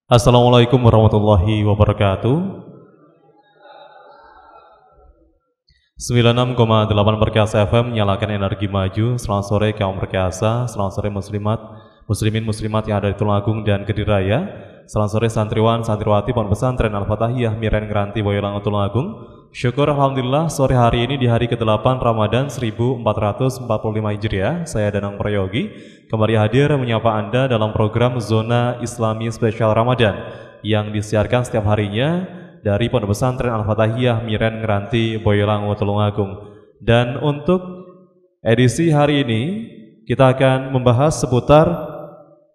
Assalamualaikum warahmatullahi wabarakatuh. 96,8 Perkasa FM menyalakan energi maju. Selamat sore kaum perkasa, selamat sore muslimat, muslimin muslimat yang ada di Tulungagung dan Kediraya. Selamat sore santriwan, santriwati Pondok Pesantren Al-Fatahiyah Miren Ngranti Boyolango Tulungagung. Syukur alhamdulillah sore hari ini di hari ke-8 Ramadan 1445 Hijriah, saya Danang Prayogi kembali hadir menyapa Anda dalam program Zona Islami Spesial Ramadan yang disiarkan setiap harinya dari Pondok Pesantren Al-Fatahiyah Miren Ngranti Boyolango Tulungagung. Dan untuk edisi hari ini kita akan membahas seputar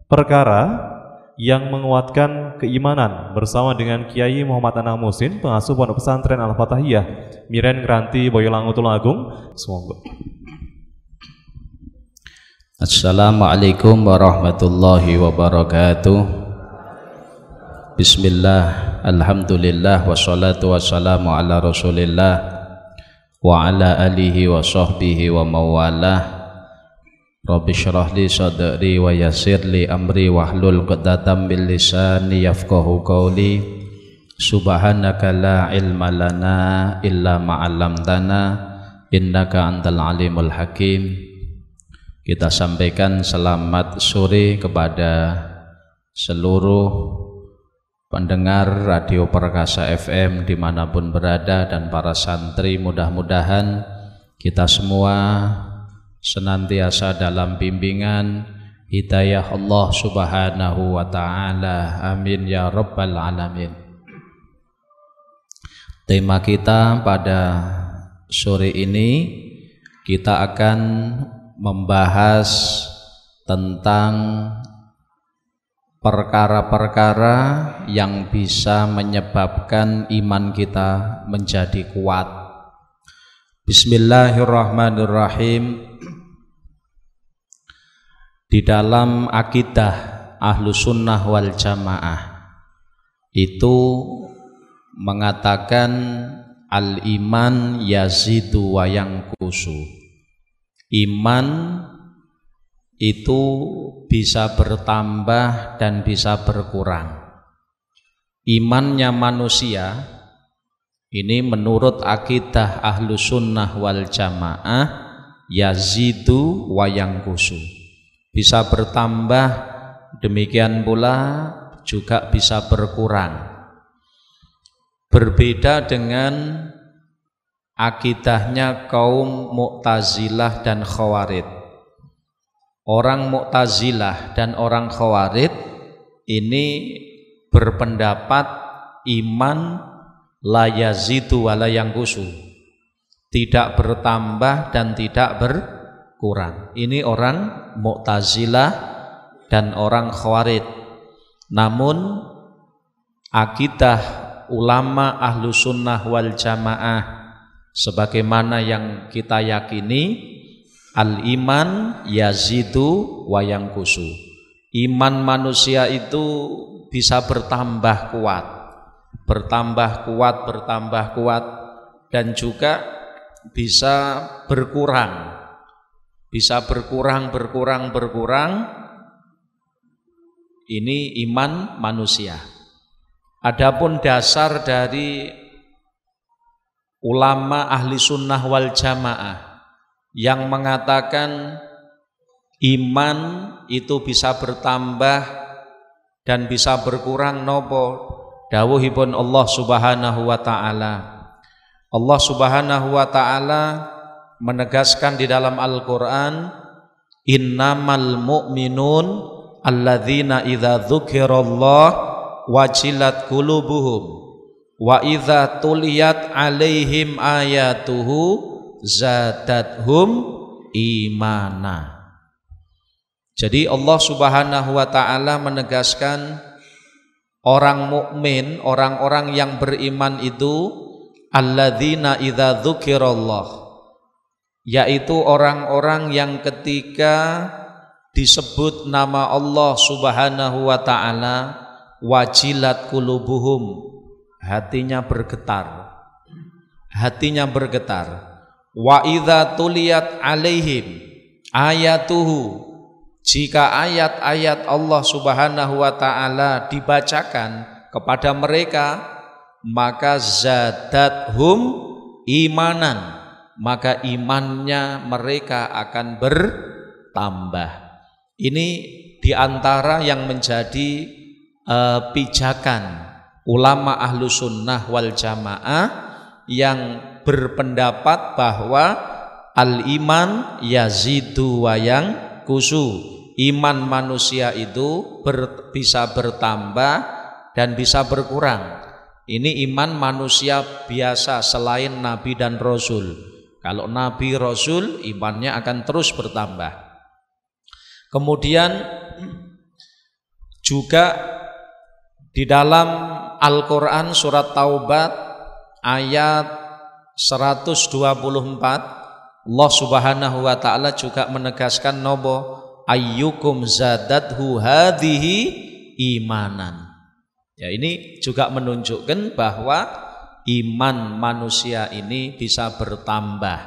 perkara yang menguatkan keimanan bersama dengan Kiai Muhammad Anang Musin, pengasuh Pondok Pesantren Al-Fatahiyah Miren Ngranti Boyolango Tulungagung. Semoga. Assalamualaikum warahmatullahi wabarakatuh. Bismillah, alhamdulillah, wassalatu wassalamu ala rasulillah wa ala alihi wa sahbihi wa mawalah. Rabbi syrah li sadri wa yassir li amri wahlul 'uqdatam min lisani yafqahu qawli. Subhanaka la ilma lana illa ma 'allamtana innaka antal alimul hakim. Kita sampaikan selamat sore kepada seluruh pendengar Radio Perkasa FM dimanapun berada dan para santri. Mudah-mudahan kita semua senantiasa dalam bimbingan hidayah Allah Subhanahu wa ta'ala. Amin ya rabbal alamin. Tema kita pada sore ini, kita akan membahas tentang perkara-perkara yang bisa menyebabkan iman kita menjadi kuat. Bismillahirrahmanirrahim. Di dalam akidah Ahlus Sunnah wal Jamaah itu mengatakan al-iman yazidu wa yanqusu. Iman itu bisa bertambah dan bisa berkurang. Imannya manusia ini menurut akidah Ahlus Sunnah wal Jamaah yazidu wa yanqusu, bisa bertambah, demikian pula juga bisa berkurang. Berbeda dengan akidahnya kaum Mu'tazilah dan Khawarij. Orang Mu'tazilah dan orang Khawarij ini berpendapat iman la yazidu wa la yanqusu, tidak bertambah dan tidak berkurang. Ini orang Mu'tazilah dan orang Khawarij. Namun akidah ulama Ahlus Sunnah wal Jamaah sebagaimana yang kita yakini, al-iman yazidu wa yanqusu. Iman manusia itu bisa bertambah kuat, bertambah kuat, bertambah kuat, dan juga bisa berkurang. Bisa berkurang, berkurang, berkurang. Ini iman manusia. Adapun dasar dari ulama ahli sunnah wal jamaah yang mengatakan iman itu bisa bertambah dan bisa berkurang, nopo dawuhipun Allah Subhanahu wa ta'ala. Allah Subhanahu wa ta'ala menegaskan di dalam Al-Quran, innamal mu'minun alladzina idza dzukirallah wajilat qulubuhum wa idza tuliyat alaihim ayatuhu zadathum imana. Jadi Allah Subhanahu wa ta'ala menegaskan orang mukmin, orang-orang yang beriman itu alladzina idza dzukirallah, yaitu orang-orang yang ketika disebut nama Allah Subhanahu wa ta'ala wajilat qulubuhum, hatinya bergetar, hatinya bergetar. Wa idza tuliyat alaihim ayatuhu, jika ayat-ayat Allah Subhanahu wa taala dibacakan kepada mereka, maka zadathum imanan, maka imannya mereka akan bertambah. Ini diantara yang menjadi pijakan ulama ahlu sunnah wal jamaah yang berpendapat bahwa al-iman yazidu wa yanqusu. Iman manusia itu bisa bertambah dan bisa berkurang. Ini iman manusia biasa selain Nabi dan Rasul. Kalau Nabi Rasul imannya akan terus bertambah. Kemudian juga di dalam Al-Quran surat Taubat ayat 124 Allah Subhanahu wa taala juga menegaskan nobo ayyukum zadathu hadhihi imanan. Ya, ini juga menunjukkan bahwa iman manusia ini bisa bertambah.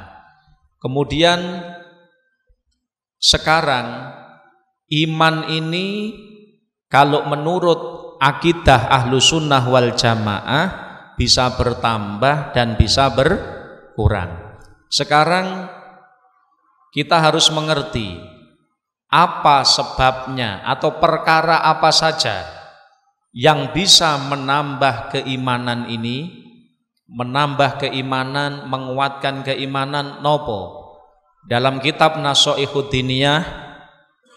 Kemudian sekarang iman ini kalau menurut akidah ahlu sunnah wal jamaah bisa bertambah dan bisa berkurang. Sekarang kita harus mengerti apa sebabnya atau perkara apa saja yang bisa menambah keimanan ini, menambah keimanan, menguatkan keimanan nopo. Dalam kitab Nasha'ihud Diniyah,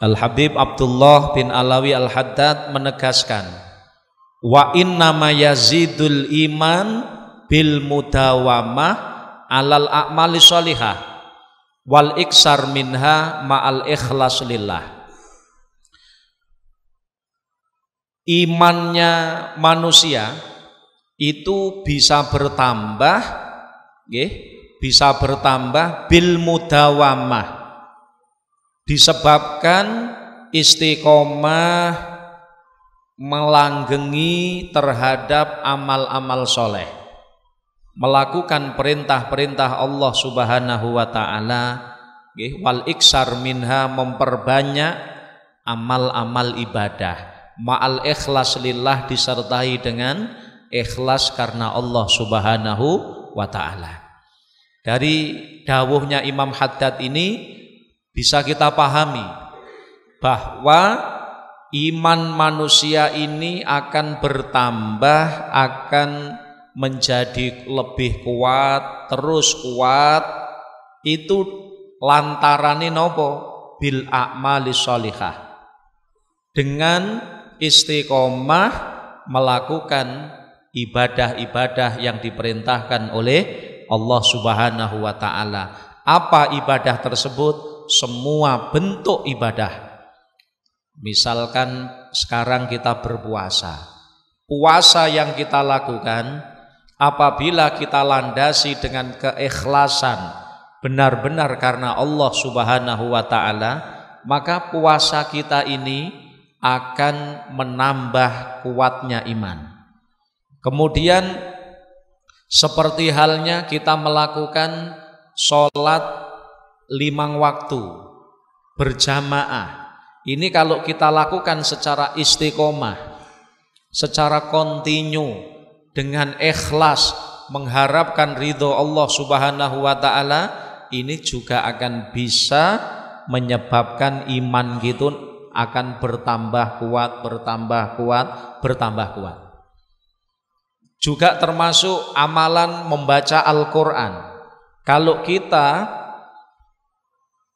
Al-Habib Abdullah bin Alawi Al-Haddad menegaskan, wa innama yazidul iman bil mudawamah alal a'mali sholihah wal iksar minha ma'al ikhlas lillah. Imannya manusia itu bisa bertambah, bisa bertambah bil mudawamah, disebabkan istiqomah melanggengi terhadap amal-amal soleh, melakukan perintah-perintah Allah Subhanahu wa taala, wal iksar minha, memperbanyak amal-amal ibadah, ma'al ikhlas lillah, disertai dengan ikhlas karena Allah Subhanahu wa taala. Dari dawuhnya Imam Haddad ini bisa kita pahami bahwa iman manusia ini akan bertambah, akan menjadi lebih kuat, terus kuat, itu lantarane nopo? Bil a'mali sholihah, dengan istiqomah melakukan ibadah-ibadah yang diperintahkan oleh Allah Subhanahu wa taala. Apa ibadah tersebut? Semua bentuk ibadah. Misalkan sekarang kita berpuasa. Puasa yang kita lakukan apabila kita landasi dengan keikhlasan, benar-benar karena Allah Subhanahu wa taala, maka puasa kita ini akan menambah kuatnya iman. Kemudian seperti halnya kita melakukan sholat 5 waktu berjamaah. Ini kalau kita lakukan secara istiqomah, secara kontinu, dengan ikhlas mengharapkan ridho Allah Subhanahu wa taala, ini juga akan bisa menyebabkan iman gitu akan bertambah kuat, bertambah kuat, bertambah kuat. Juga termasuk amalan membaca Al-Quran. Kalau kita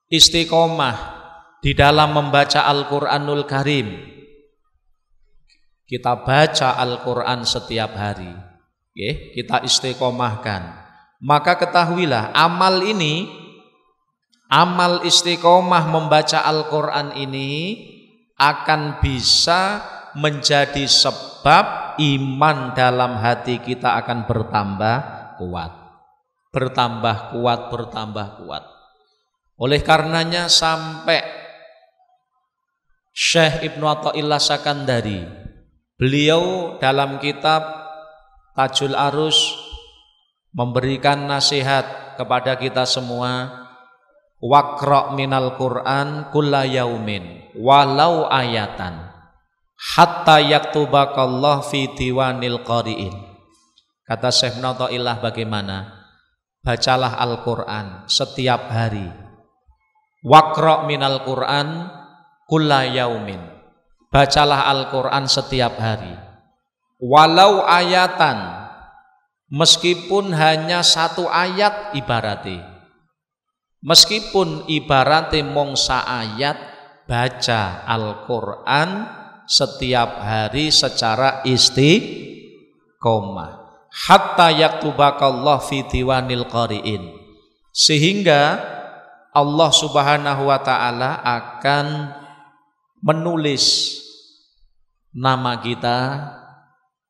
istiqomah di dalam membaca Al-Quranul Karim, kita baca Al-Quran setiap hari, kita istiqomahkan, maka ketahuilah amal ini, amal istiqomah membaca Al-Quran ini akan bisa menjadi sebab iman dalam hati kita akan bertambah kuat, bertambah kuat, bertambah kuat. Oleh karenanya sampai Syekh Ibnu Athaillah Sakandari, beliau dalam kitab Tajul Arus memberikan nasihat kepada kita semua waqra' minal Qur'an kulla yaumin walau ayatan hatta yaktubakallah fi diwanil qari'in. Kata Syekh Natha'illah bagaimana? Bacalah Al-Qur'an setiap hari. Waqra' minal Qur'an kulla yaumin. Bacalah Al-Qur'an setiap hari. Walau ayatan, meskipun hanya satu ayat ibarate. Meskipun ibarate mung sa ayat, baca Al-Qur'an setiap hari secara istiqomah. Hatta yaktubakallah fi diwanil qari'in. Sehingga Allah Subhanahu wa taala akan menulis nama kita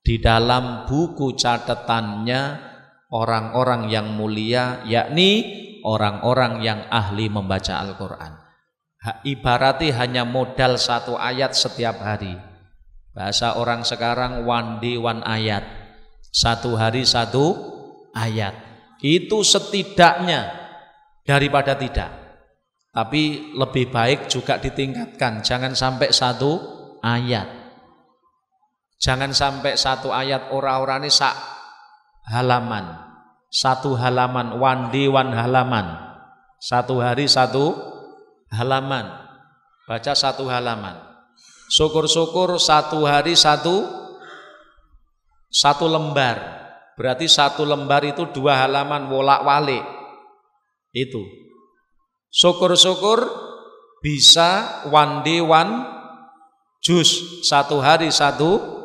di dalam buku catatannya orang-orang yang mulia, yakni orang-orang yang ahli membaca Al-Qur'an. Ibaratnya hanya modal satu ayat setiap hari. Bahasa orang sekarang one day one ayat. Satu hari satu ayat. Itu setidaknya daripada tidak. Tapi lebih baik juga ditingkatkan. Jangan sampai satu ayat. Jangan sampai satu ayat ora-orane sak halaman. Satu halaman, one day one halaman. Satu hari satu halaman. Baca satu halaman. Syukur-syukur satu hari satu lembar. Berarti satu lembar itu 2 halaman wolak-walik. Itu. Syukur-syukur bisa one day one juz. Satu hari satu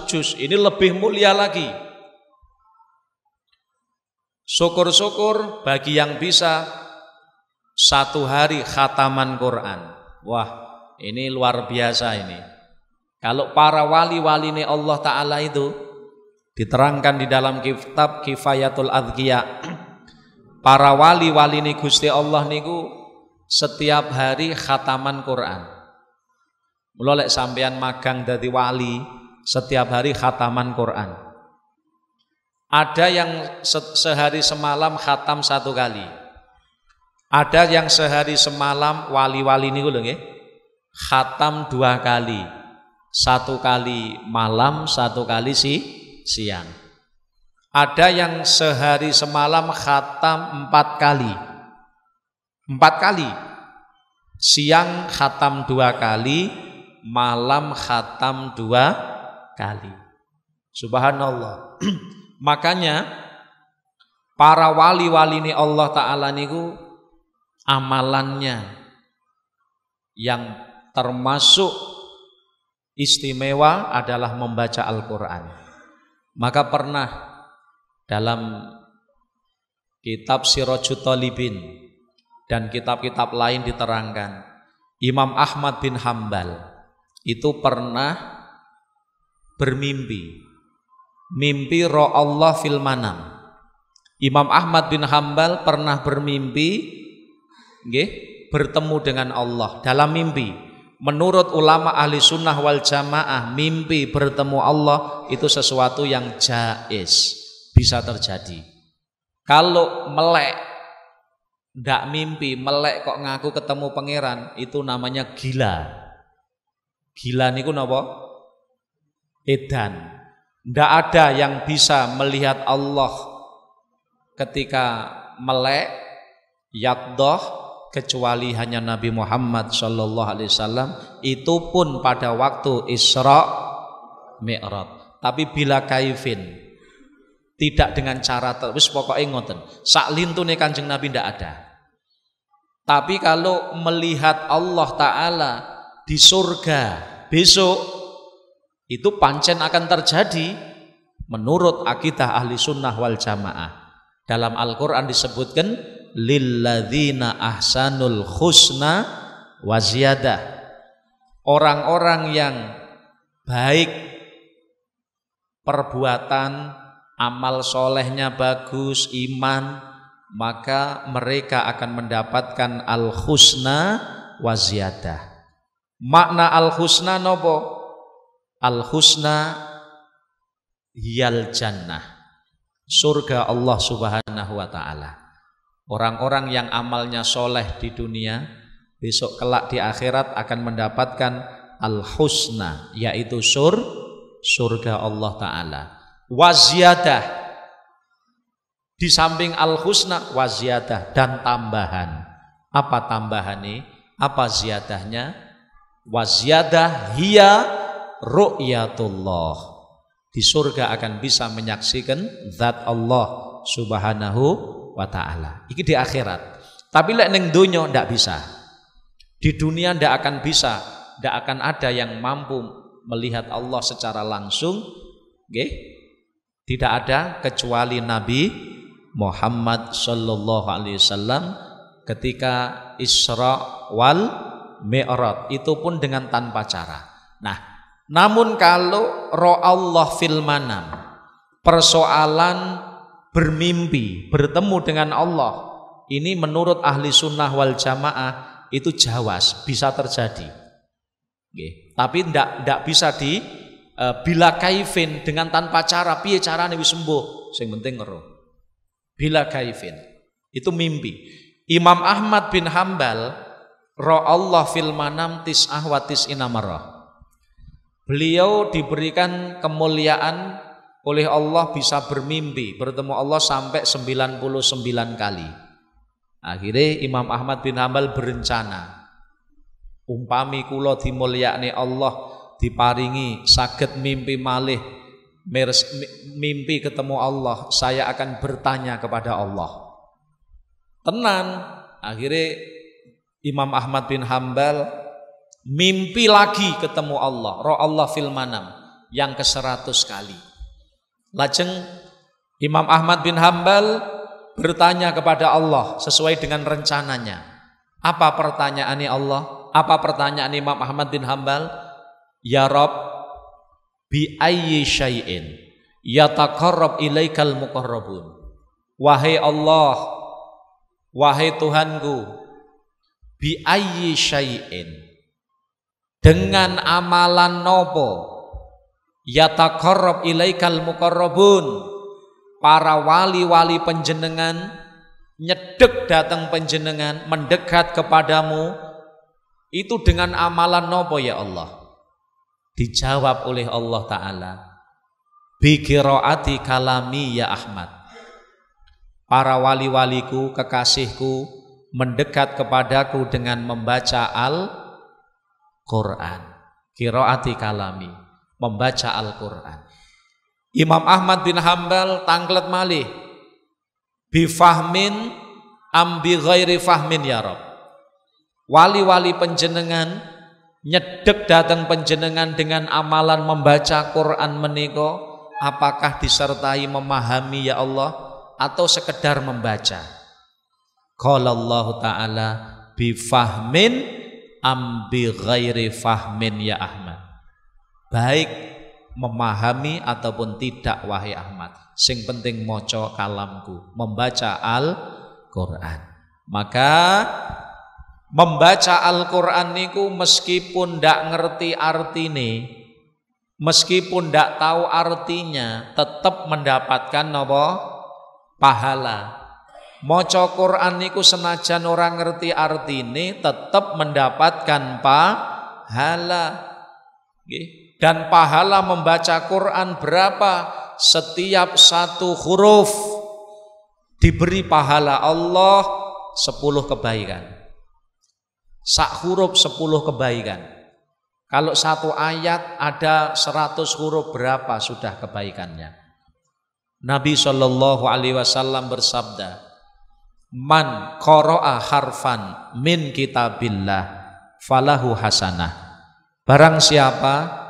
juz. Ini lebih mulia lagi. Syukur-syukur bagi yang bisa satu hari khataman Quran. Wah, ini luar biasa ini. Kalau para wali-wali ini Allah Ta'ala itu diterangkan di dalam kitab Kifayatul Adqiya. Para wali-wali ini Gusti Allah niku setiap hari khataman Quran. Mula lek sampean magang dadi wali, setiap hari khataman Quran. Ada yang sehari semalam khatam 1 kali. Ada yang sehari semalam wali-wali niku lho nggih, khatam 2 kali. 1 kali malam, 1 kali siang. Ada yang sehari semalam khatam 4 kali. 4 kali. Siang khatam 2 kali, malam khatam 2 kali. Subhanallah. Makanya para wali-wali ini Allah Ta'ala niku amalannya yang termasuk istimewa adalah membaca Al-Quran. Maka pernah dalam kitab Sirajut Talibin dan kitab-kitab lain diterangkan, Imam Ahmad bin Hambal itu pernah bermimpi. Mimpi roh Allah fil manam. Imam Ahmad bin Hambal pernah bermimpi bertemu dengan Allah dalam mimpi. Menurut ulama ahli sunnah wal jamaah, mimpi bertemu Allah itu sesuatu yang jaiz, bisa terjadi. Kalau melek, ndak mimpi, melek kok ngaku ketemu pangeran, itu namanya gila. Gila niku napa? Edan. Ndak ada yang bisa melihat Allah ketika melek, yaqdah, kecuali hanya Nabi Muhammad sallallahu alaihi wasallam, itu pun pada waktu Isra Mi'raj. Tapi bila kaifin, tidak dengan cara terus pokoknya ngoten. Sak lintune Kanjeng Nabi ndak ada. Tapi kalau melihat Allah Ta'ala di surga besok, itu pancen akan terjadi menurut akidah ahli sunnah wal jamaah. Dalam Al-Quran disebutkan lilladzina ahsanul husna wa ziyadah. Orang-orang yang baik perbuatan, amal solehnya bagus, iman, maka mereka akan mendapatkan al-husna wa ziyadah. Makna al-husna nopo? Al-husna hiyal jannah, surga Allah Subhanahu wa ta'ala. Orang-orang yang amalnya soleh di dunia, besok kelak di akhirat akan mendapatkan al-husna, yaitu surga Allah Ta'ala. Waziyadah, di samping al-husna, waziyadah, dan tambahan. Apa tambahan ini? Apa ziyadahnya? Waziyadah hiya ru'yatullah. Di surga akan bisa menyaksikan zat Allah Subhanahu wa ta'ala. Iki di akhirat. Tapi lek ning donya ndak bisa. Di dunia ndak akan bisa, ndak akan ada yang mampu melihat Allah secara langsung. Nggih. Tidak ada kecuali Nabi Muhammad sallallahu alaihi wasallam ketika Isra wal Mi'raj, itu pun dengan tanpa cara. Nah, namun kalau roh Allah fil manam, persoalan bermimpi, bertemu dengan Allah, ini menurut ahli sunnah wal jamaah itu jawas, bisa terjadi. Oke. Tapi ndak bisa di bila kaifin, dengan tanpa cara, piye carane wis sembuh, sing penting ngeroh. Bila kaifin, itu mimpi. Imam Ahmad bin Hambal roh Allah fil manam tis'ah wa tis'ina marrah. Beliau diberikan kemuliaan oleh Allah bisa bermimpi, bertemu Allah sampai 99 kali. Akhirnya Imam Ahmad bin Hambal berencana, umpami kula dimulyakne Allah, diparingi saged mimpi malih, mimpi ketemu Allah, saya akan bertanya kepada Allah. Tenan, akhirnya Imam Ahmad bin Hambal mimpi lagi ketemu Allah, roh Allah fil manam yang ke-100 kali. Lajeng Imam Ahmad bin Hambal bertanya kepada Allah sesuai dengan rencananya. Apa pertanyaannya Allah? Apa pertanyaan Imam Ahmad bin Hambal? Ya Rabb, bi ayyi syai'in yataqarrab ilaikal muqarrabun. Wahai Allah, wahai Tuhanku, bi ayyi syai'in, dengan amalan nopo yataqarrab ilaikal muqarrabun, para wali-wali penjenengan nyedek datang penjenengan, mendekat kepadamu, itu dengan amalan nopo ya Allah? Dijawab oleh Allah Ta'ala, bi qiraati kalami ya Ahmad. Para wali-waliku, kekasihku mendekat kepadaku dengan membaca Al-Quran. Qiraati kalami, membaca Al-Quran. Imam Ahmad bin Hambal tanglet malih, bi fahmin am bi ghairi fahmin ya Rabb. Wali-wali penjenengan nyedek datang penjenengan dengan amalan membaca Quran menika, apakah disertai memahami ya Allah atau sekedar membaca? Qala Allah Ta'ala bi fahmin am bi ghairi fahmin ya Ahmad. Baik memahami ataupun tidak wahai Ahmad, sing penting maca kalamku, membaca Al-Quran. Maka membaca Al-Quran niku meskipun ndak ngerti artine, meskipun ndak tahu artinya, tetap mendapatkan apa? Pahala. Maca Quran niku senajan orang ngerti artine, tetap mendapatkan pahala. Dan pahala membaca Quran berapa? Setiap satu huruf diberi pahala Allah 10 kebaikan. Sak huruf 10 kebaikan. Kalau satu ayat ada 100 huruf, berapa sudah kebaikannya? Nabi Shallallahu Alaihi Wasallam bersabda, man qara'a harfan min kitabillah falahu hasanah. Barang siapa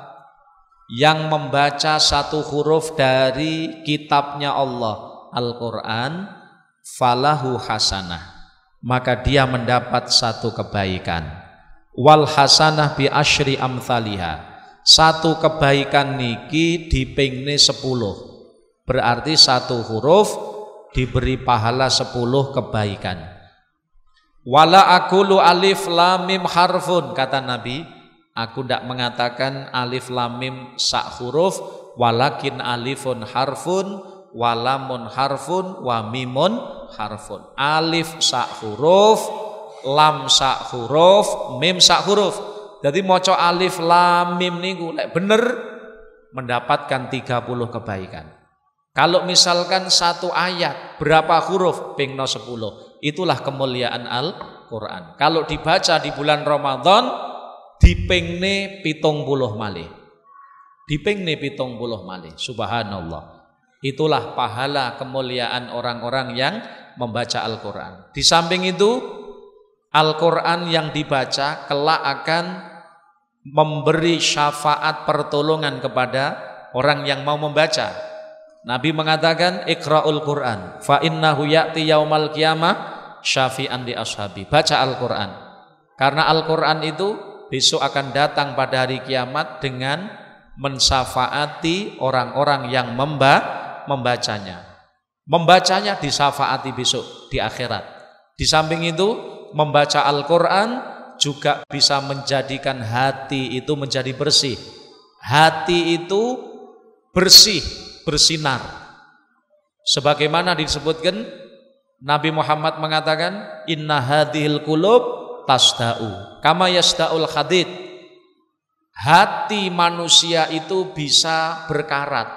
yang membaca satu huruf dari kitabnya Allah, Al-Quran, falahu hasanah, maka dia mendapat satu kebaikan. Wal hasanah bi asyri amthaliha, satu kebaikan niki dipingne 10, berarti satu huruf diberi pahala 10 kebaikan. Wala aqulu alif lam mim harfun, kata Nabi, aku tidak mengatakan alif lam mim sak huruf, walakin alifun harfun walamun harfun, wa mimun harfun. Alif sak huruf, lam sak huruf, mim sak huruf. Jadi maca alif lam mim niku lek bener mendapatkan 30 kebaikan. Kalau misalkan satu ayat berapa huruf? Pingno 10. Itulah kemuliaan Al-Qur'an. Kalau dibaca di bulan Ramadan dipingne 70 malih. Dipingne 70 malih. Subhanallah. Itulah pahala kemuliaan orang-orang yang membaca Al-Qur'an. Di samping itu Al-Qur'an yang dibaca kelak akan memberi syafaat pertolongan kepada orang yang mau membaca. Nabi mengatakan iqra'ul Qur'an fa innahu ya'ti yaumal qiyamah syafi'an li ashabi. Baca Al-Qur'an. Karena Al-Qur'an itu besok akan datang pada hari kiamat dengan mensyafaati orang-orang yang membacanya. Membacanya disyafaati besok di akhirat. Di samping itu membaca Al-Qur'an juga bisa menjadikan hati itu menjadi bersih. Hati itu bersih, bersinar. Sebagaimana disebutkan Nabi Muhammad mengatakan inna hadhil qulub tasda'u kama yasda'ul hadid. Hati manusia itu bisa berkarat.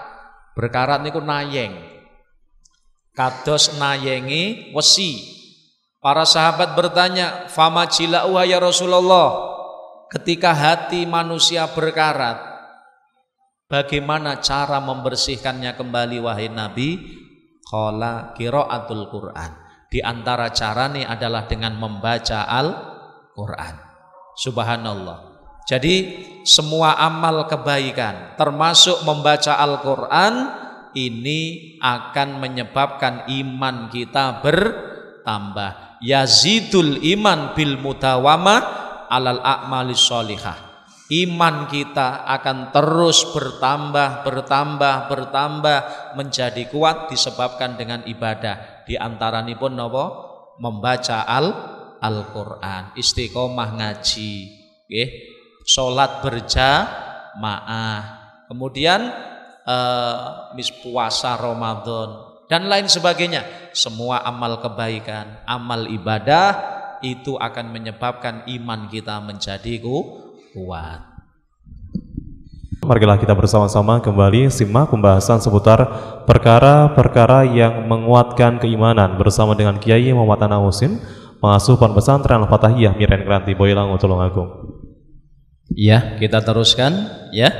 Berkarat niku nayeng. Kados nayengi wesi. Para sahabat bertanya, "Fama jila'u ya Rasulullah?" Ketika hati manusia berkarat, bagaimana cara membersihkannya kembali wahai Nabi? Qala qiraatul Qur'an. Di antara caranya adalah dengan membaca Al-Qur'an. Subhanallah. Jadi semua amal kebaikan termasuk membaca Al-Qur'an ini akan menyebabkan iman kita bertambah. Yazidul iman bil mudawamah alal a'malis sholihah. Iman kita akan terus bertambah menjadi kuat disebabkan dengan ibadah. Di antaranipun napa? Membaca Al-Qur'an, istiqomah ngaji, nggih, salat berjamaah, kemudian puasa Ramadan dan lain sebagainya. Semua amal kebaikan, amal ibadah itu akan menyebabkan iman kita menjadi kuat. Marilah kita bersama-sama kembali simak pembahasan seputar perkara-perkara yang menguatkan keimanan bersama dengan Kiai Muhammad Ana Husin, pengasuh Pondok Pesantren Al-Fatahiyah Miren Kranti Boyolali Tulungagung. Ya, kita teruskan ya.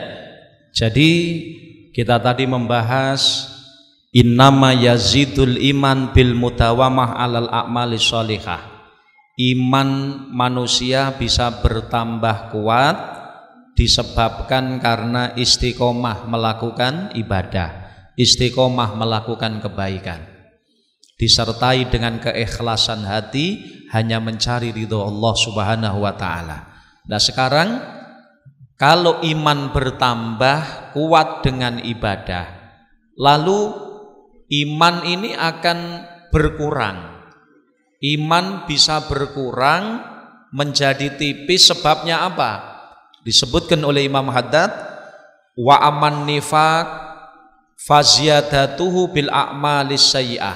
Jadi kita tadi membahas innama yazidul iman bil mudawamah alal a'malis sholihah. Iman manusia bisa bertambah kuat disebabkan karena istiqomah melakukan ibadah, istiqomah melakukan kebaikan, disertai dengan keikhlasan hati hanya mencari ridho Allah Subhanahu wa taala. Nah, sekarang kalau iman bertambah kuat dengan ibadah, lalu iman ini akan berkurang. Iman bisa berkurang menjadi tipis, sebabnya apa? Disebutkan oleh Imam Haddad, wa aman nifaq faziyadatuhu bil a'malis sayyi'ah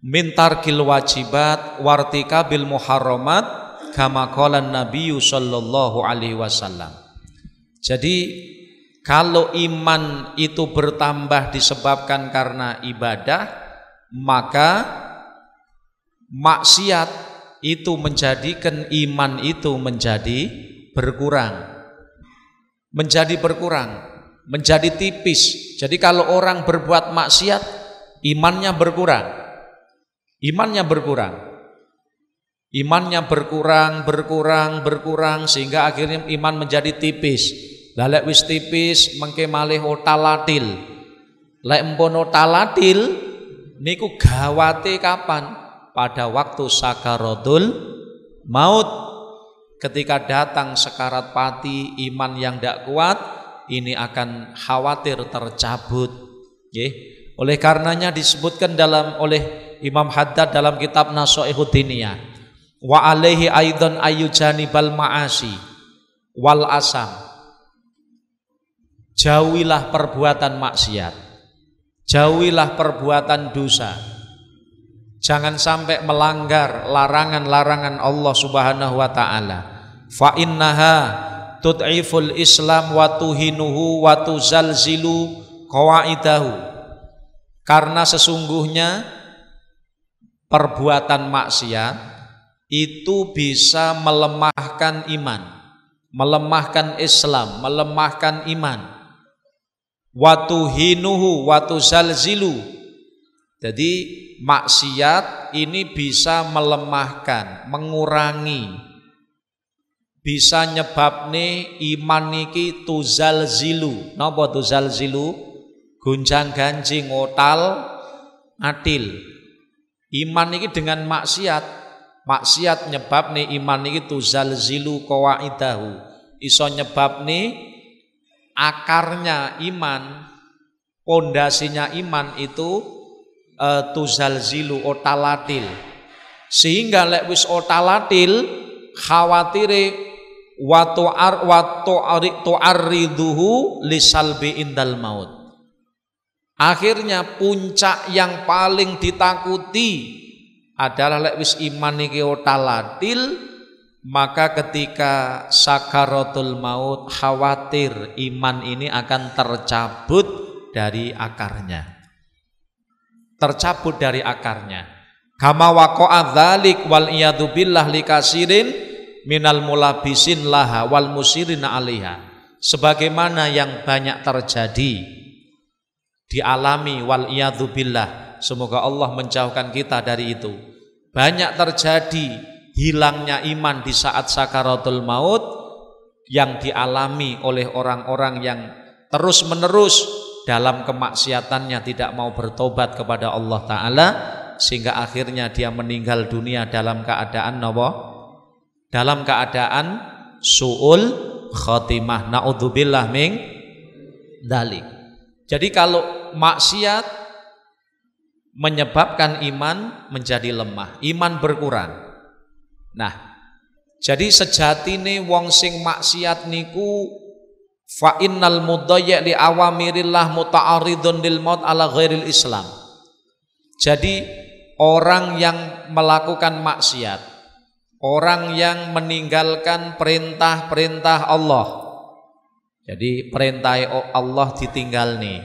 min tarkil wajibat wartika bil muharramat kama qala Nabi sallallahu alaihi wasallam. Jadi kalau iman itu bertambah disebabkan karena ibadah, maka maksiat itu menjadikan iman itu menjadi berkurang, menjadi tipis. Jadi kalau orang berbuat maksiat, imannya berkurang, sehingga akhirnya iman menjadi tipis. Lalek wis tipis mengke malih otalatil. Lek empun otalatil niku gawate kapan? Pada waktu sakaratul maut. Ketika datang sekarat pati, iman yang tidak kuat ini akan khawatir tercabut. Oleh karenanya disebutkan oleh Imam Haddad dalam kitab Nasha'ihud Diniyah, wa alaihi aidan ayyujanibal ma'asi wal asam. Jauhilah perbuatan maksiat, Jauhilah perbuatan dosa. Jangan sampai melanggar larangan-larangan Allah Subhanahu wa taala. Fa innaha tud'iful Islam wa tuhinuhu wa tuzalzilu qawaidahu. Karena sesungguhnya perbuatan maksiat itu bisa melemahkan iman, melemahkan Islam, melemahkan iman. Wa tuhinuhu wa tuzalzilu. Jadi maksiat ini bisa melemahkan, mengurangi, bisa nyebabne iman niki tuzalzilu. Napa tuzalzilu? Gonjang ganjing, otal atil. Iman niki dengan maksiat nyebabne iman niki tuzalzilu qawaidahu. Iso nyebabne akarnya iman, pondasinya iman itu tuzalzilu otalatil. Sehingga lek wis otalatil khawatire wa tu'arriduhu lisalbi indal maut. Akhirnya puncak yang paling ditakuti adalah lek wis iman iki otalatil, maka ketika sakaratul maut khawatir iman ini akan tercabut dari akarnya. Tercabut dari akarnya. Kama waqa'a dzalik wal iyadu billah likasirin minal mulabisin laha wal musirina 'alaiha. Sebagaimana yang banyak terjadi dialami wal iyadu billah. Semoga Allah menjauhkan kita dari itu. Banyak terjadi hilangnya iman di saat sakaratul maut yang dialami oleh orang-orang yang terus-menerus dalam kemaksiatannya, tidak mau bertobat kepada Allah Ta'ala, sehingga akhirnya dia meninggal dunia dalam keadaan apa? Dalam keadaan su'ul khotimah. Na'udzubillah min dzalik. Jadi kalau maksiat menyebabkan iman menjadi lemah, iman berkurang. Nah, jadi sejatine wong sing maksiat niku fa innal mudayyi' li awamirillah muta'arridun lil maut ala ghairil Islam. Jadi orang yang melakukan maksiat, orang yang meninggalkan perintah-perintah Allah. Jadi perintah Allah ditinggal nih,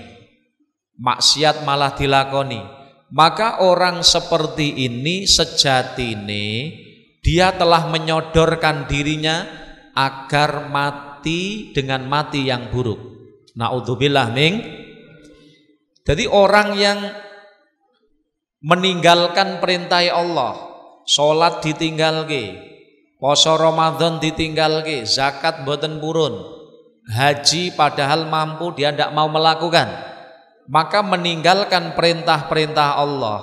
maksiat malah dilakoni. Maka orang seperti ini sejatine dia telah menyodorkan dirinya agar mati dengan mati yang buruk. Na'udzubillah min. Jadi orang yang meninggalkan perintah Allah, sholat ditinggalke, poso Ramadan ditinggalke, zakat mboten purun, haji padahal mampu dia tidak mau melakukan, maka meninggalkan perintah-perintah Allah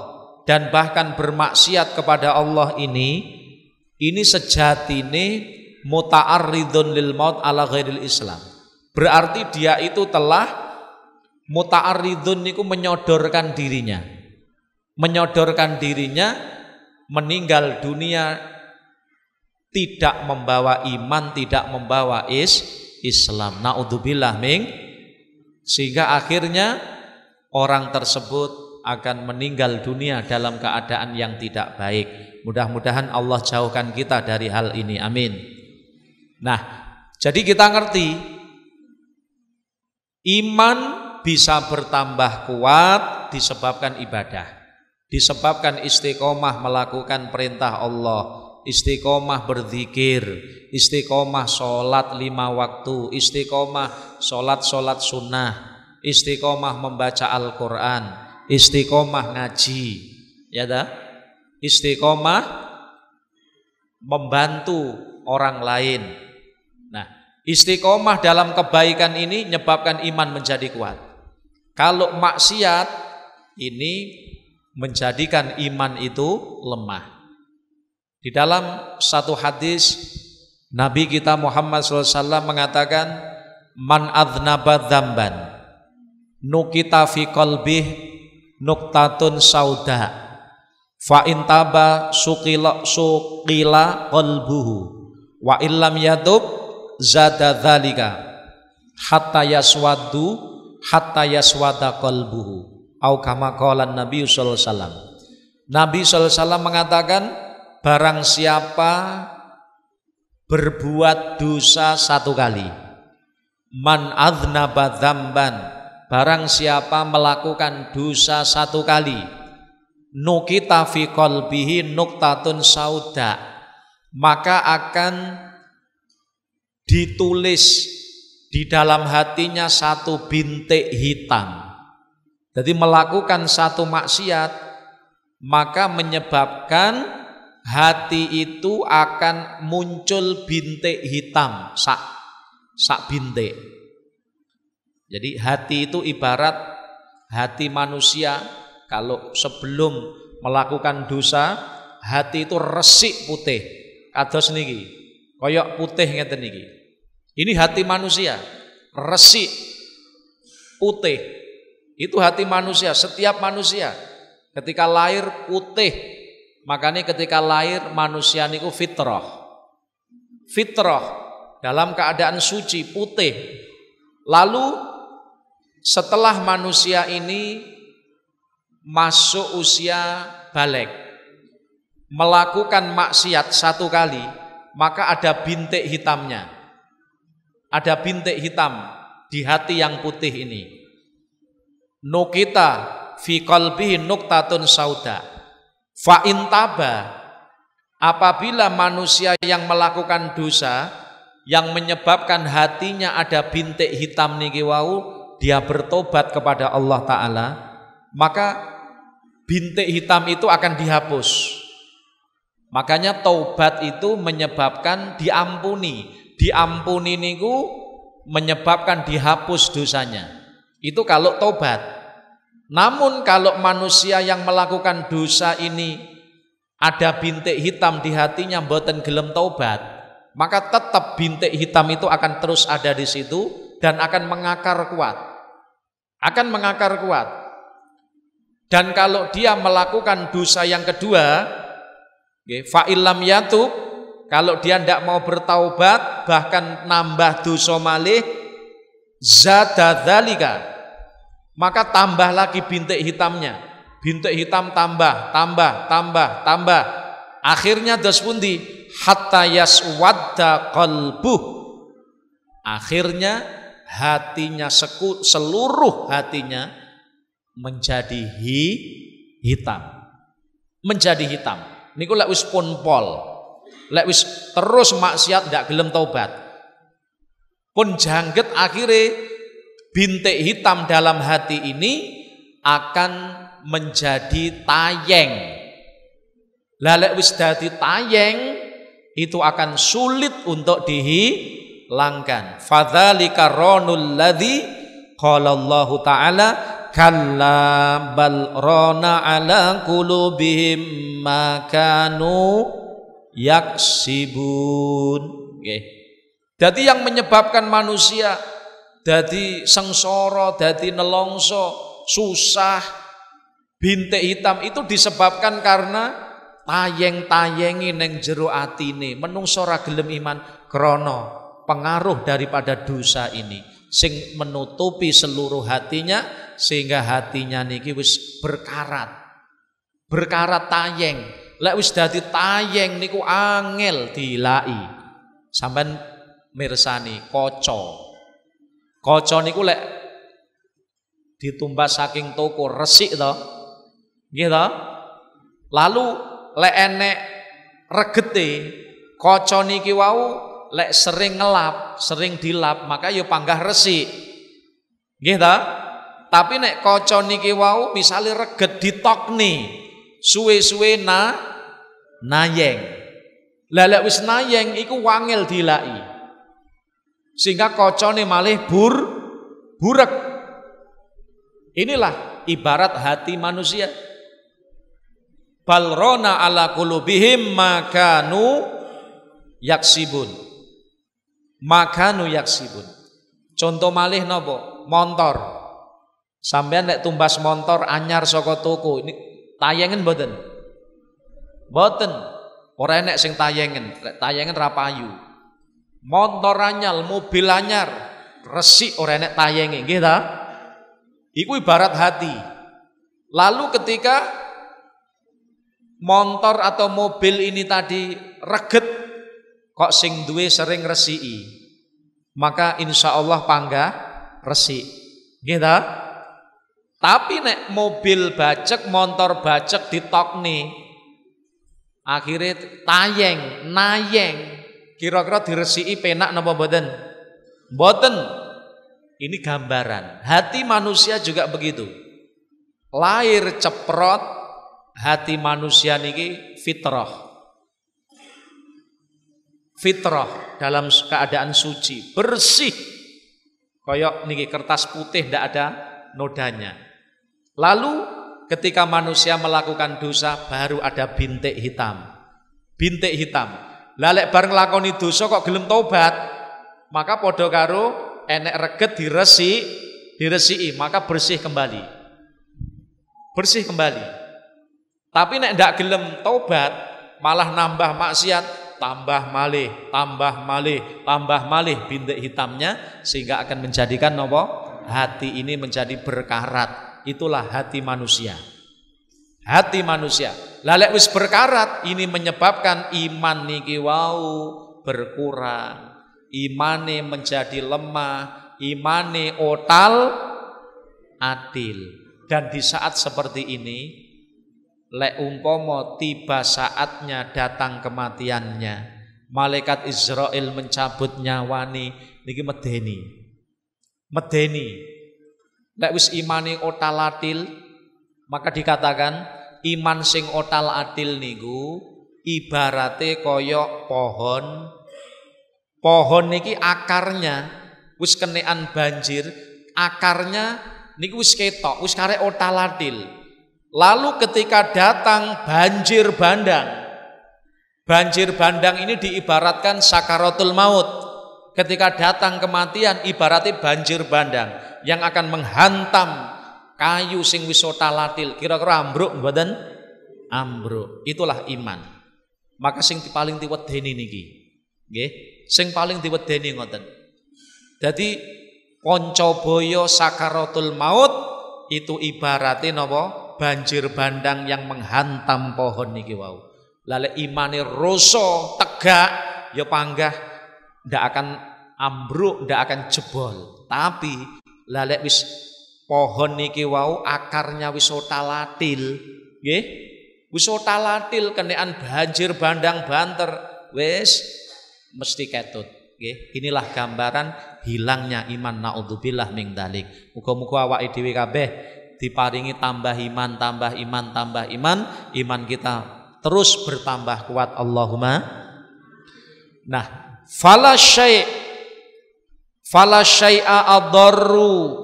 dan bahkan bermaksiat kepada Allah ini sejatine muta'arridun lil maut ala ghairil Islam. Berarti dia itu telah muta'arridun niku menyodorkan dirinya. Menyodorkan dirinya meninggal dunia tidak membawa iman, tidak membawa Islam. Na'udzubillah min. Sehingga akhirnya orang tersebut akan meninggal dunia dalam keadaan yang tidak baik. Mudah-mudahan Allah jauhkan kita dari hal ini. Amin. Nah, jadi kita ngerti iman bisa bertambah kuat disebabkan ibadah, disebabkan istiqomah melakukan perintah Allah, istiqomah berzikir, istiqomah sholat 5 waktu, istiqomah sholat sunnah, istiqomah membaca Al-Quran, istiqomah ngaji, ya dah, istiqomah membantu orang lain. Nah, istiqomah dalam kebaikan ini menyebabkan iman menjadi kuat. Kalau maksiat ini menjadikan iman itu lemah. Di dalam satu hadis Nabi kita Muhammad SAW mengatakan, man adznaba dzamban nukita fi qalbih nuktatun sauda fa intaba suqila qalbuhu wa illam yatub zada dzalika hatta yaswada qalbuhu. Au kama qala Nabi sallallahu alaihi wasallam. Nabi sallallahu alaihi wasallam mengatakan, barang siapa berbuat dosa satu kali, man adznaba dzamban, barang siapa melakukan dosa satu kali, nukita fi qalbihi nuktatun sauda, maka akan ditulis di dalam hatinya satu bintik hitam. Jadi melakukan satu maksiat maka menyebabkan hati itu akan muncul bintik hitam, sak bintik. Jadi hati itu ibarat hati manusia, kalau sebelum melakukan dosa hati itu resik putih. Kados niki, koyok putih ngeten niki. Ini hati manusia, resik putih. Itu hati manusia, setiap manusia ketika lahir putih. Makanya ketika lahir manusia niku fitrah. Fitrah dalam keadaan suci, putih. Lalu setelah manusia ini masuk usia balik, melakukan maksiat satu kali, maka ada bintik hitamnya. Ada bintik hitam di hati yang putih ini. Nukita fi qalbihi nuktatun sauda. Fa intaba, apabila manusia yang melakukan dosa yang menyebabkan hatinya ada bintik hitam niki wau, dia bertobat kepada Allah Ta'ala, maka bintik hitam itu akan dihapus. Makanya taubat itu menyebabkan diampuni. Diampuni niku menyebabkan dihapus dosanya. Itu kalau taubat. Namun kalau manusia yang melakukan dosa ini ada bintik hitam di hatinya mboten gelem taubat, maka tetap bintik hitam itu akan terus ada di situ dan akan mengakar kuat. Akan mengakar kuat. Dan kalau dia melakukan dosa yang kedua, fa illam yatub, kalau dia tidak mau bertaubat bahkan nambah dosa malih, zada dzalika, maka tambah lagi bintik hitamnya. Bintik hitam tambah. Akhirnya dos pundi? Hatta yaswadda qalbuh. Akhirnya hatinya seluruh hatinya menjadi hitam. Menjadi hitam. Niku lek wis pun pol. Lek wis terus maksiat ndak gelem taubat. Pun jangget akhirnya bintik hitam dalam hati ini akan menjadi tayeng. Lalek wis dadi tayeng itu akan sulit untuk dihilangkan. Fadzalika ranul ladzi qala Allah Ta'ala kalla bal rana ala qulubihim ma kanu yaksibun. Nggih. Jadi yang menyebabkan manusia dadi sengsara, dadi nelongso, susah, bintik hitam itu disebabkan karena tayeng-tayengi neng jero atine. Menungso ora gelem iman krana pengaruh daripada dosa ini sing menutupi seluruh hatinya sehingga hatinya niki wis berkarat. Berkarat tayeng. Lek wis dadi tayeng niku angel dilai. Sampeyan mirsani kaca. Kaca niku lek ditumbas saking toko resik to. Nggih to? Lalu lek enek regete kaca niki wau lek sering ngelap, sering dilap, maka ya panggah resik. Nggih to? Tapi nek kaca niki wau misale reget ditokne, suwe-suwe nayeng. Lah lek wis nayeng iku wangel dilai. Sehingga kocone malih burek. Inilah ibarat hati manusia. Balrona ala qulubihim makanu yaksibun. Makanu yaksibun. Contoh malih napa? Montor. Sampeyan nek tumbas montor anyar saka toko, ini tayengen mboten? Mboten. Ora enek sing tayengen, tayengen ra payu. Montor anyar, mobil anyar, resik ora enek tayenge, nggih ta? Iku ibarat hati. Lalu ketika motor atau mobil ini tadi reget, kok sing duwe sering resiki, maka insya Allah panggah resik, gitu. Tapi nek mobil bacek, motor bacek ditokne, akhirnya tayeng, nayeng, kira-kira diresiki penak napa mboten? Mboten. Ini gambaran. Hati manusia juga begitu. Lahir ceprot, hati manusia niki fitrah. Fitrah dalam keadaan suci, bersih. Koyok niki kertas putih ndak ada nodanya. Lalu ketika manusia melakukan dosa baru ada bintik hitam. Bintik hitam. Lalek bareng lakoni dosa kok gelem tobat, maka podo karo enek reget diresiki, maka bersih kembali. Bersih kembali. Tapi nek ndak gelem tobat, malah nambah maksiat, tambah malih, tambah malih, tambah malih bintik hitamnya, sehingga akan menjadikan nopo? Hati ini menjadi berkarat. Itulah hati manusia. Hati manusia. Lalek wis berkarat, ini menyebabkan iman niki wau berkurang. Imane menjadi lemah, imane otal adil. Dan di saat seperti ini, lek umpomo tiba saatnya datang kematiannya, malaikat Israel mencabut nyawani, niki medeni. Medeni. Lek wis imane otal adil, maka dikatakan iman sing otal adil niku ibarate koyok pohon. Pohon niki akarnya wis kenekan banjir, akarnya niku wis ketok, wis karek otal adil. Lalu ketika datang banjir bandang. Banjir bandang ini diibaratkan sakaratul maut. Ketika datang kematian ibaratnya banjir bandang yang akan menghantam kayu sing wis otalatil. Kira-kira ambruk mboten? Ambruk. Itulah iman. Maka sing paling diwedeni niki. Nggih, sing paling diwedeni ngoten. Dadi Poncobaya sakaratul maut itu ibaratnya napa? Banjir bandang yang menghantam pohon niki wau. Lale imane rasa tegak ya panggah ndak akan ambruk, ndak akan jebol. Tapi lalek wis pohon niki wau akarnya wis otalatil, nggih. Wis otalatil kenekan banjir bandang banter, wis mesti ketut, nggih. Inilah gambaran hilangnya iman, naudzubillah min dzalik. Muga-muga awake dhewe kabeh diparingi tambah iman, tambah iman, tambah iman, iman kita terus bertambah kuat, Allahumma. Nah, fala syai'a adarru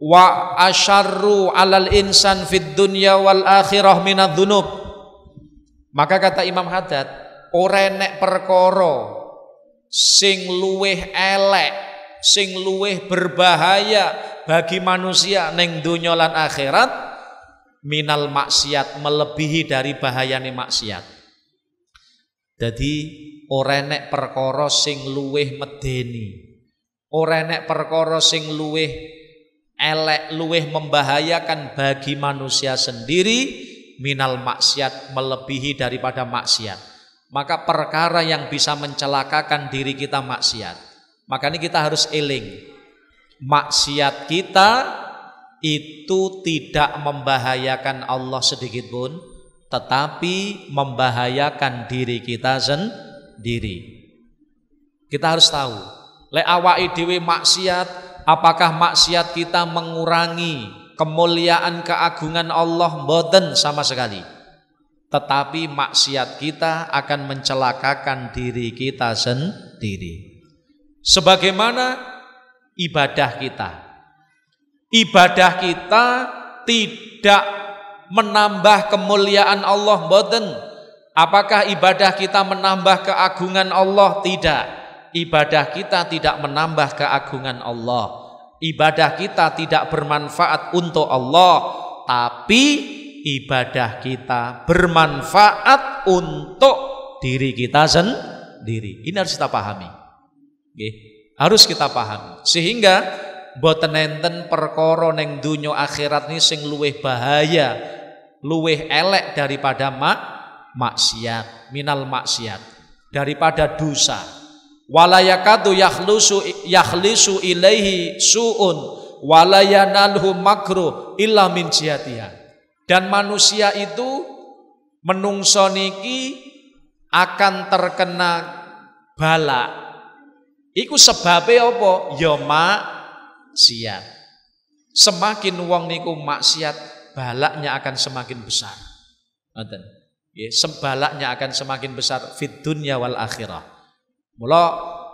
wa asyarru 'alal insan fid dunya wal akhirah minadz dzunub. Maka kata Imam Haddad, ora enek perkara sing luweh elek, sing luweh berbahaya bagi manusia ning donya lan akhirat minal maksiat, melebihi dari bahayane maksiat. Jadi ora enek perkara sing luweh medeni, ora enek perkara sing luweh elek, luweh membahayakan bagi manusia sendiri minal maksiat, melebihi daripada maksiat. Maka perkara yang bisa mencelakakan diri kita maksiat. Makanya kita harus eling, maksiat kita itu tidak membahayakan Allah sedikit pun, tetapi membahayakan diri kita sendiri. Kita harus tahu, lek awake dhewe maksiat, apakah maksiat kita mengurangi kemuliaan keagungan Allah? Mboten sama sekali. Tetapi maksiat kita akan mencelakakan diri kita sendiri. Sebagaimana ibadah kita. Ibadah kita tidak menambah kemuliaan Allah, mboten. Apakah ibadah kita menambah keagungan Allah? Tidak. Ibadah kita tidak menambah keagungan Allah. Ibadah kita tidak bermanfaat untuk Allah, tapi ibadah kita bermanfaat untuk diri kita sendiri. Ini harus kita pahami. Harus kita pahami. Sehingga boten enten perkara ning donya akhirat ni sing luwih bahaya, luwih elek daripada maksiat, minal maksiat, daripada dosa. Wala yakadu yakhlisu ilaihi su'un wala yanalhu makruh illa min jihatiha. Dan manusia itu menungso niki akan terkena bala. Iku sebabnya apa? Ya maksiat. Semakin wong niku maksiat, balaknya akan semakin besar. Ngoten. Nggih, sebalaknya akan semakin besar fid dunya wal akhirah. Mula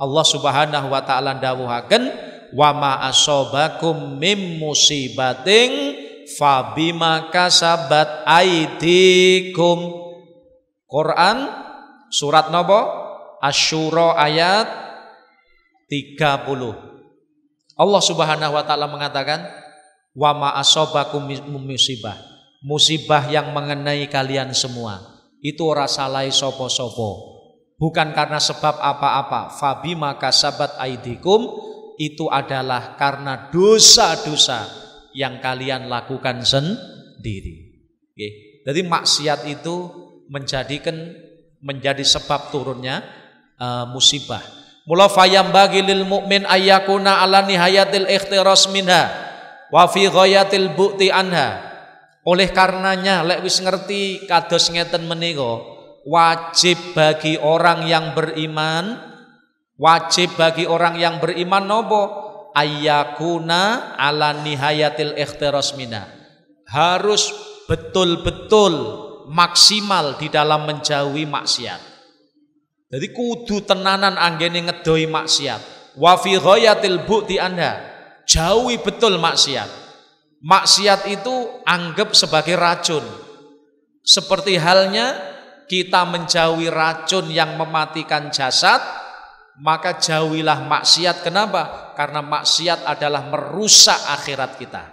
Allah Subhanahu wa taala dawuhaken wa ma asobakum mim musibatin fabima kasabat aidikum. Quran surat napa? Asy-Syura ayat 30. Allah Subhanahu wa taala mengatakan wa ma asobakum musibah. Musibah yang mengenai kalian semua itu ora salah sapa-sapa. Bukan karena sebab apa-apa. Fabima kasabat aidikum, itu adalah karena dosa-dosa yang kalian lakukan sendiri. Oke. Jadi maksiat itu menjadi sebab turunnya musibah. Mula fayam bagi lil mukmin ayyakuna ala nihayatil ikhtiras minha wa fi ghayatil bu'ti anha. Oleh karenanya lek wis ngerti kados ngeten menika, wajib bagi orang yang beriman nopo ayyakuna ala nihayatil ikhtiras minha. Harus betul-betul maksimal di dalam menjauhi maksiat. Jadi kudu tenanan anggene ngedoi maksiat. Wa fi ghayatil bu'ti anha. Jauhi betul maksiat. Maksiat itu anggap sebagai racun. Seperti halnya kita menjauhi racun yang mematikan jasad, maka jauhilah maksiat. Kenapa? Karena maksiat adalah merusak akhirat kita.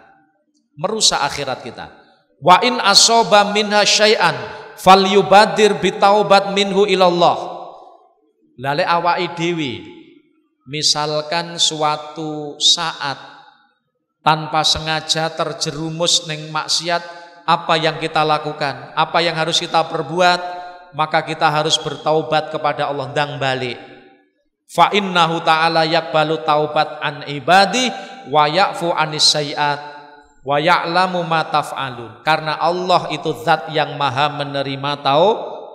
Merusak akhirat kita. Wa in asoba minha syai'an falyubadir bitaubat minhu ilallah. Lale awake dhewe misalkan suatu saat tanpa sengaja terjerumus ning maksiat, apa yang kita lakukan? Apa yang harus kita perbuat? Maka kita harus bertaubat kepada Allah ndang balik. Fa innahu ta'ala yaqbalu taubat an ibadi wa ya'fu anis sayiat wa ya'lamu ma taf'alun. Karena Allah itu zat yang maha menerima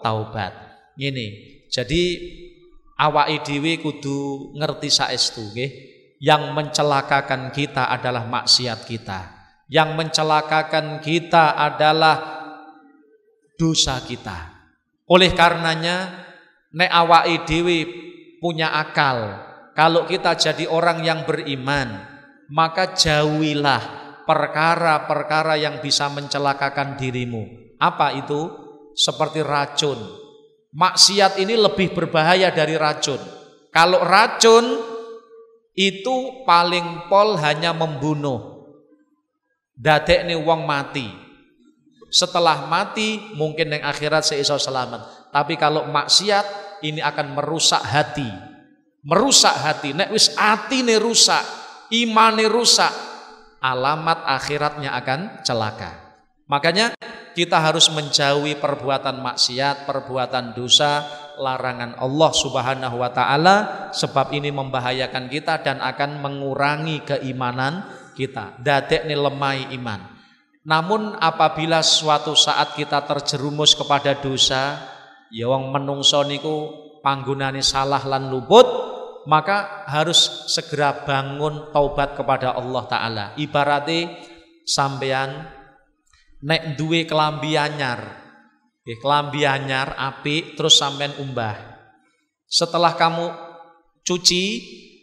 taubat. Ngene. Jadi awake dhewe kudu ngerti saestu nggih. Yang mencelakakan kita adalah maksiat kita. Yang mencelakakan kita adalah dosa kita. Oleh karenanya nek awake dhewe punya akal, kalau kita jadi orang yang beriman, maka jauhilah perkara-perkara yang bisa mencelakakan dirimu. Apa itu? Seperti racun. Maksiat ini lebih berbahaya dari racun. Kalau racun itu paling pol hanya membunuh, dadekne wong mati. Setelah mati mungkin yang akhirat seiso selamat. Tapi kalau maksiat ini akan merusak hati. Merusak hati. Nek wis atine rusak, imane rusak, alamat akhiratnya akan celaka. Makanya kita harus menjauhi perbuatan maksiat, perbuatan dosa, larangan Allah Subhanahu wa taala, sebab ini membahayakan kita dan akan mengurangi keimanan kita. Dadekne lemah iman. Namun apabila suatu saat kita terjerumus kepada dosa, ya wong menungso niku panggonane salah lan luput, maka harus segera bangun taubat kepada Allah taala. Ibarate sampean nek duwe kelambi anyar, kelambi anyar apik terus sampean umbah. Setelah kamu cuci,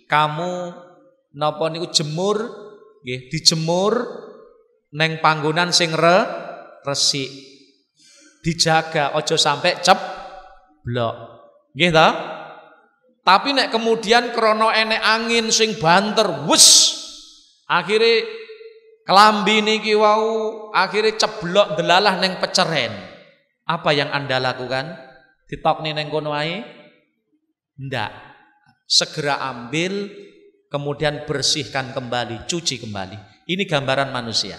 kamu napa niku jemur, nggih, dijemur neng panggonan sing resik. Dijaga aja sampai ceblok. Nggih ta? Tapi nek kemudian krana enek angin sing banter, wes akhire kelambi niki wau akhirnya ceblok delalah neng peceren. Apa yang Anda lakukan? Ditokne neng kono wae? Ndak. Segera ambil, kemudian bersihkan kembali, cuci kembali. Ini gambaran manusia.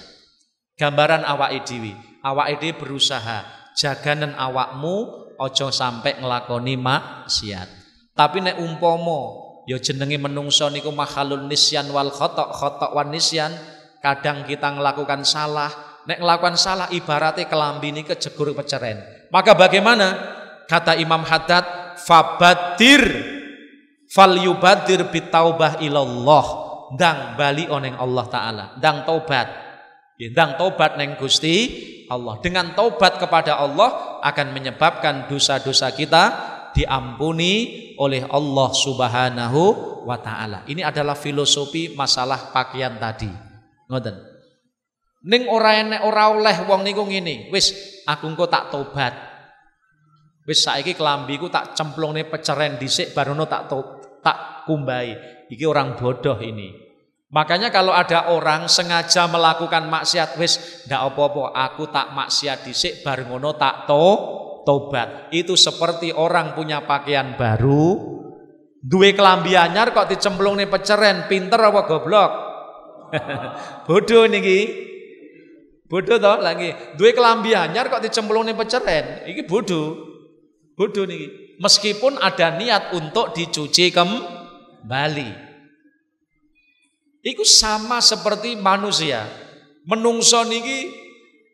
Gambaran awake dhewe. Awake dhewe berusaha jaganen awakmu ojo sampai nglakoni maksiat. Tapi nek umpomo ya jenenge menungso niku makhalun nisyan wal khotok wan nisyan, kadang kita ngelakukan salah. Nek ngelakukan salah ibaratnya kelambi ini kejegur peceren. Maka bagaimana? Kata Imam Haddad, fabadir falyubadir bitaubah ilallah, ndang bali oneng Allah taala, ndang tobat. Ndang tobat neng Gusti Allah. Dengan tobat kepada Allah akan menyebabkan dosa-dosa kita diampuni oleh Allah Subhanahu wa taala. Ini adalah filosofi masalah pakaian tadi. Ngoten. Ning ora enek ora oleh wong niku ngene, wis aku engko tak tobat. Wis saiki kelambiku tak cemplungne peceren dhisik barono tak kumbai. Iki orang bodoh ini. Makanya kalau ada orang sengaja melakukan maksiat, wis ndak apa-apa, aku tak maksiat dhisik bar ngono tak tobat. Itu seperti orang punya pakaian baru, duwe kelambi anyar kok dicemplungne peceren, pinter apa goblok? Bodoh niki. Bodoh toh lagi. Duwe kelambi anyar kok dicemplungne peceren, iki bodoh. Bodoh niki. Meskipun ada niat untuk dicuci kembali. Iku sama seperti manusia. Menungso niki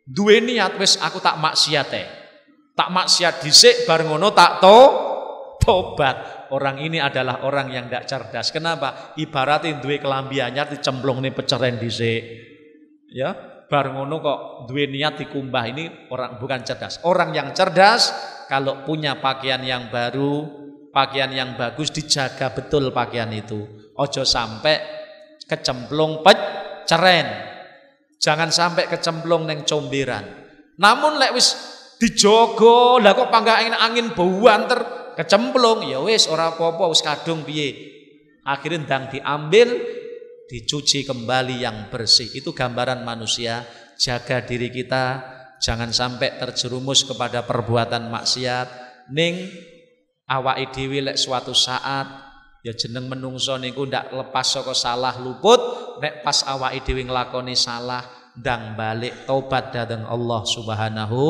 duwe niat wis aku tak maksiat tak maksiat dhisik bar ngono tak tobat. Orang ini adalah orang yang tidak cerdas. Kenapa? Ibaratnya duwe kelambi anyar dicemplungne peceren dhisik. Ya, bar ngono kok duwe niat dikumbah. Ini orang bukan cerdas. Orang yang cerdas kalau punya pakaian yang baru, pakaian yang bagus, dijaga betul pakaian itu. Ojo sampai kecemplung peceren. Jangan sampai kecemplung neng comberan. Namun lek wis dijogo, lah kok pangga angin buanter kecemplung, ya wis ora apa-apa, wis kadung piye. Akhirnya ndang diambil, dicuci kembali yang bersih. Itu gambaran manusia. Jaga diri kita, jangan sampai terjerumus kepada perbuatan maksiat. Ning awake dhewe lek suatu saat ya jeneng menungso niku ndak lepas saka salah luput, nek pas awake dhewe nglakoni salah ndang balik taubat dhateng Allah Subhanahu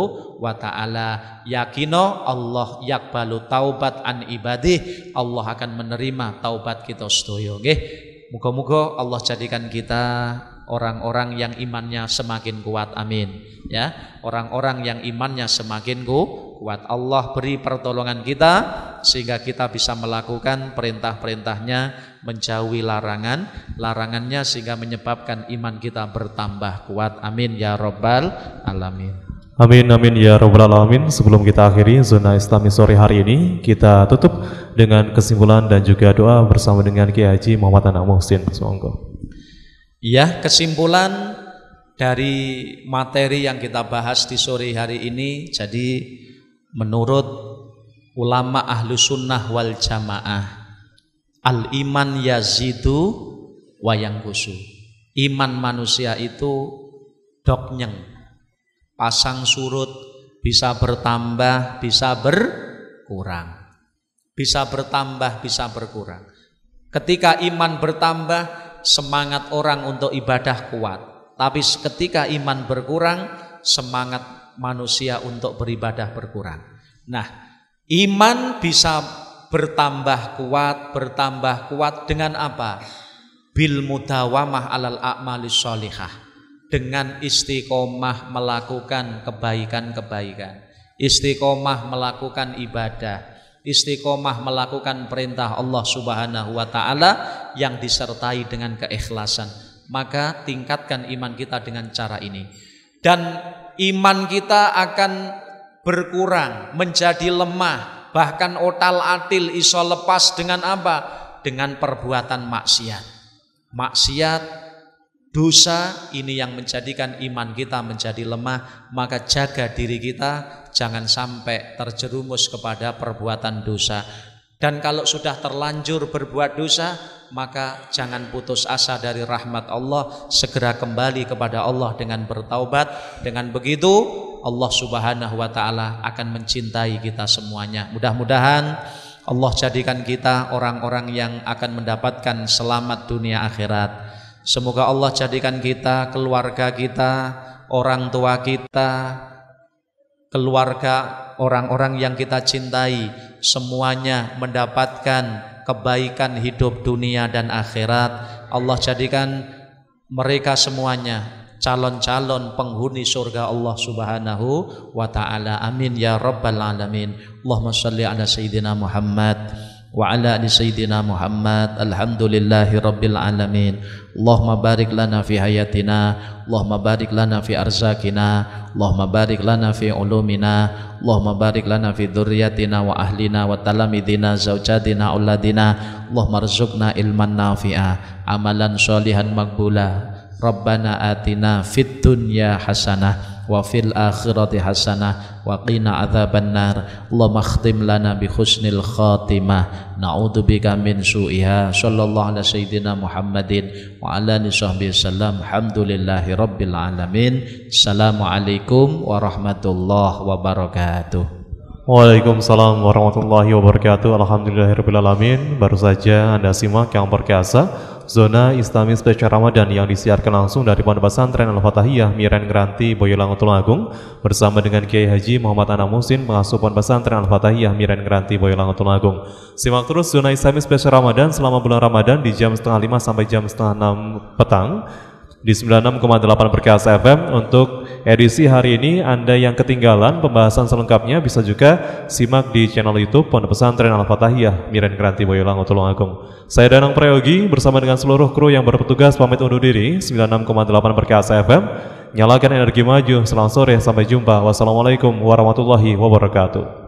wa taala. Yakino Allah yakbalu taubat an ibadih, Allah akan menerima taubat kita sedaya nggih. Muga-muga Allah jadikan kita orang-orang yang imannya semakin kuat, amin. Ya, orang-orang yang imannya semakin kuat. Allah beri pertolongan kita sehingga kita bisa melakukan perintah-perintahnya, menjauhi larangannya sehingga menyebabkan iman kita bertambah kuat. Amin ya rabbal alamin. Amin amin ya rabbal alamin. Sebelum kita akhiri zona Islami sore hari ini, kita tutup dengan kesimpulan dan juga doa bersama dengan Kiai Haji Muhammad Anak Muhsin. Monggo. Ya, kesimpulan dari materi yang kita bahas di sore hari ini. Jadi menurut ulama ahlu sunnah wal jamaah, al-iman yazidu wa yangkusu. Iman manusia itu doknyeng, pasang surut, bisa bertambah, bisa berkurang. Bisa bertambah, bisa berkurang. Ketika iman bertambah, semangat orang untuk ibadah kuat. Tapi ketika iman berkurang, semangat manusia untuk beribadah berkurang. Nah, iman bisa bertambah kuat dengan apa? Bil mudawamah alal a'malis sholihah. Dengan istiqomah melakukan kebaikan-kebaikan. Istiqomah melakukan ibadah. Istiqomah melakukan perintah Allah Subhanahu wa taala yang disertai dengan keikhlasan. Maka tingkatkan iman kita dengan cara ini. Dan iman kita akan berkurang, menjadi lemah, bahkan otal-atil iso lepas dengan apa? Dengan perbuatan maksiat. Maksiat, dosa, ini yang menjadikan iman kita menjadi lemah. Maka jaga diri kita, jangan sampai terjerumus kepada perbuatan dosa. Dan kalau sudah terlanjur berbuat dosa, maka jangan putus asa dari rahmat Allah. Segera kembali kepada Allah dengan bertaubat. Dengan begitu Allah Subhanahu wa ta'ala akan mencintai kita semuanya. Mudah-mudahan Allah jadikan kita orang-orang yang akan mendapatkan selamat dunia akhirat. Semoga Allah jadikan kita, keluarga kita, orang tua kita, keluarga orang-orang yang kita cintai, semuanya mendapatkan kebaikan hidup dunia dan akhirat. Allah jadikan mereka semuanya calon-calon penghuni surga Allah Subhanahu wa ta'ala. Amin ya rabbal alamin. Allahumma shalli ala sayyidina Muhammad wa ala ali sayyidina Muhammad. Alhamdulillahi rabbil alamin. Allahumma barik lana fi hayatina, Allahumma barik lana fi arzakina, Allahumma barik lana fi ulumina, Allahumma barik lana fi dzurriyyatina wa ahlina wa talamidina zaujatina auladina. Allahumma rzuqna ilman nafi'a, amalan sholihan maqbula. Rabbana atina fid dunya hasanah wa fil akhirati hasanah wa qina adzabannar. Allahumma khtim lana bi husnil khatimah, na'udzubika min su'iha. Sallallahu ala sayyidina Muhammadin wa ala alihi sahbihi sallam. Alhamdulillahi rabbil alamin. Assalamualaikum warahmatullahi wabarakatuh. Waalaikumsalam warahmatullahi wabarakatuh. Alhamdulillahirabbil alamin. Baru saja Anda simak yang berkiasa Zona Islami Spesial Ramadan yang disiarkan langsung dari Pondok Pesantren Al-Fatahiyah Miren Granti Boyolali Tulungagung bersama dengan Kiai Haji Muhammad Anam Muhsin, pengasuh Pondok Pesantren Al-Fatahiyah Miren Granti Boyolali Tulungagung. Simak terus Zona Islami Spesial Ramadan selama bulan Ramadan di jam 5:30 sampai jam 5:30 petang di 96,8 Berkas FM. Untuk edisi hari ini, Anda yang ketinggalan pembahasan selengkapnya bisa juga simak di channel YouTube Pondok Pesantren Al-Fatahiyah Miren Granti Boyolali Tulungagung. Saya Danang Prayogi bersama dengan seluruh kru yang bertugas pamit undur diri. 96,8 Berkas FM. Nyalakan energi maju. Selamat sore, sampai jumpa. Wassalamualaikum warahmatullahi wabarakatuh.